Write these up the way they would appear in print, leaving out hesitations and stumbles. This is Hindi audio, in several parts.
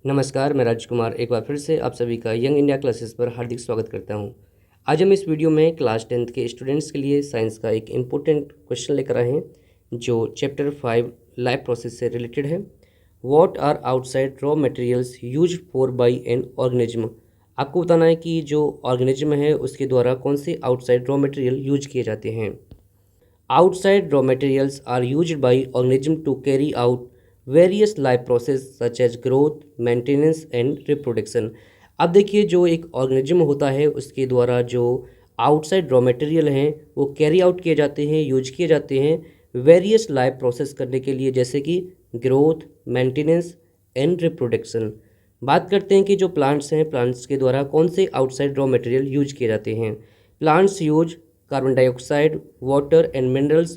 नमस्कार, मैं राजकुमार एक बार फिर से आप सभी का यंग इंडिया क्लासेस पर हार्दिक स्वागत करता हूं। आज हम इस वीडियो में क्लास 10th के स्टूडेंट्स के लिए साइंस का एक इम्पोर्टेंट क्वेश्चन लेकर आए हैं जो चैप्टर 5 लाइफ प्रोसेस से रिलेटेड है। What are outside raw materials use for by an organism. आपको बताना है कि जो ऑर्गेनिज्म है उसके द्वारा कौन से आउटसाइड रॉ मटेरियल यूज किए जाते हैं। Outside raw materials are used by organism to carry out various life process such as growth, maintenance and reproduction। अब देखिए जो एक ऑर्गेनिज्म होता है उसके द्वारा जो आउटसाइड रॉ मटेरियल हैं वो कैरी आउट किए जाते हैं, यूज किए जाते हैं वेरियस लाइफ प्रोसेस करने के लिए, जैसे कि ग्रोथ, मेंटेनेंस एंड रिप्रोडक्शन। बात करते हैं कि जो प्लांट्स हैं, प्लांट्स के द्वारा कौन से आउटसाइड रॉ मटेरियल यूज किए जाते हैं। Plants use carbon dioxide, water and minerals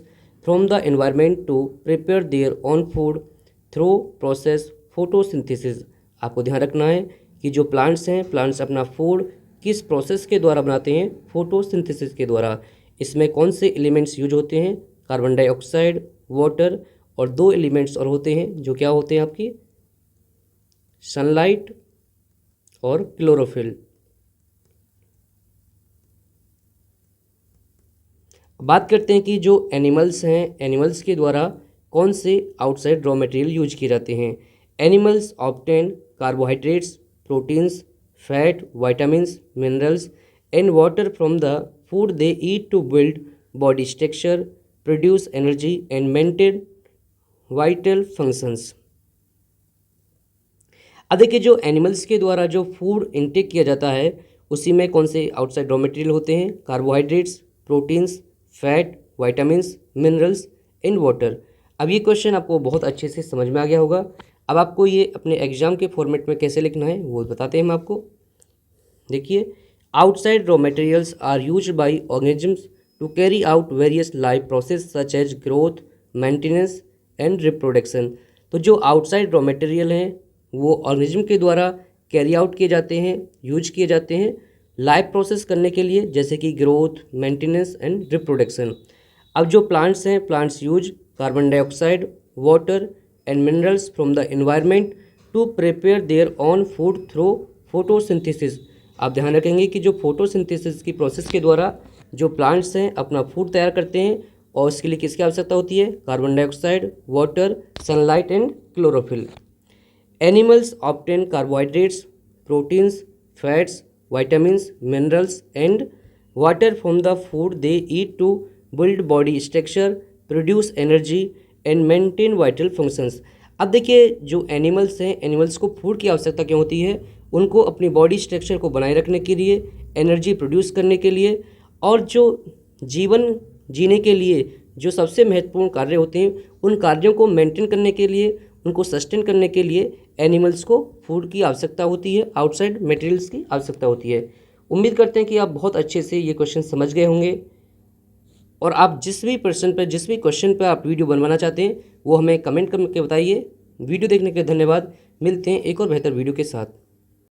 from the environment to prepare their own food through process photosynthesis। आपको ध्यान रखना है कि जो प्लांट्स हैं, प्लांट्स अपना फूड किस प्रोसेस के द्वारा बनाते हैं? फोटोसिंथेसिस के द्वारा। इसमें कौन से एलिमेंट्स यूज होते हैं? कार्बन डाइऑक्साइड, वाटर और दो एलिमेंट्स और होते हैं जो क्या होते हैं आपकी, सनलाइट और क्लोरोफिल। बात करते हैं कि जो एनिमल्स हैं, एनिमल्स के द्वारा कौन से आउटसाइड रॉ मटेरियल यूज किए जाते हैं। Animals obtain carbohydrates, proteins, fat, vitamins, minerals and water from the food they eat to build body structure, produce energy and maintain vital functions. अब देखिए जो एनिमल्स के द्वारा जो फूड इनटेक किया जाता है उसी में कौन से आउटसाइड रॉ मटेरियल होते हैं? Carbohydrates, proteins, fat, vitamins, minerals and water. अब ये क्वेश्चन आपको बहुत अच्छे से समझ में आ गया होगा। अब आपको ये अपने एग्जाम के फॉर्मेट में कैसे लिखना है वो बताते हैं हम आपको। देखिए, outside raw materials are used by organisms to carry out various life process such as growth, maintenance and reproduction. तो जो आउटसाइड रॉ मटेरियल हैं वो ऑर्गेनिज्म के द्वारा कैरी आउट किए जाते हैं, यूज किए जाते हैं लाइफ प्रोसेस करने के लिए, जैसे कि ग्रोथ, मेंटेनेंस एंड रिप्रोडक्शन। अब जो प्लांट्स हैं, plants use carbon dioxide, water and minerals from the environment to prepare their own food through photosynthesis. आप ध्यान रखेंगे कि जो फोटोसिंथेसिस की प्रोसेस के द्वारा जो प्लांट्स हैं अपना फूड तैयार करते हैं और इसके लिए किसकी आवश्यकता होती है? Carbon dioxide, water, sunlight and chlorophyll. Animals obtain carbohydrates, proteins, fats, vitamins, minerals and water from the food they eat to build body structure, produce energy and maintain vital functions। अब देखिए जो एनिमल्स हैं, एनिमल्स को फूड की आवश्यकता क्यों होती है? उनको अपनी बॉडी स्ट्रक्चर को बनाए रखने के लिए, एनर्जी प्रोड्यूस करने के लिए और जो जीवन जीने के लिए जो सबसे महत्वपूर्ण कार्य होते हैं उन कार्यों को मेंटेन करने के लिए, उनको सस्टेन करने के लिए एनिमल्स को फूड की आवश्यकता होती है, आउटसाइड मटेरियल्स की आवश्यकता होती है। उम्मीद करते हैं कि आप बहुत अच्छे से ये क्वेश्चन समझ गए होंगे और आप जिस भी क्वेश्चन पर आप वीडियो बनवाना चाहते हैं वो हमें कमेंट करके बताइए। वीडियो देखने के लिए धन्यवाद। मिलते हैं एक और बेहतर वीडियो के साथ।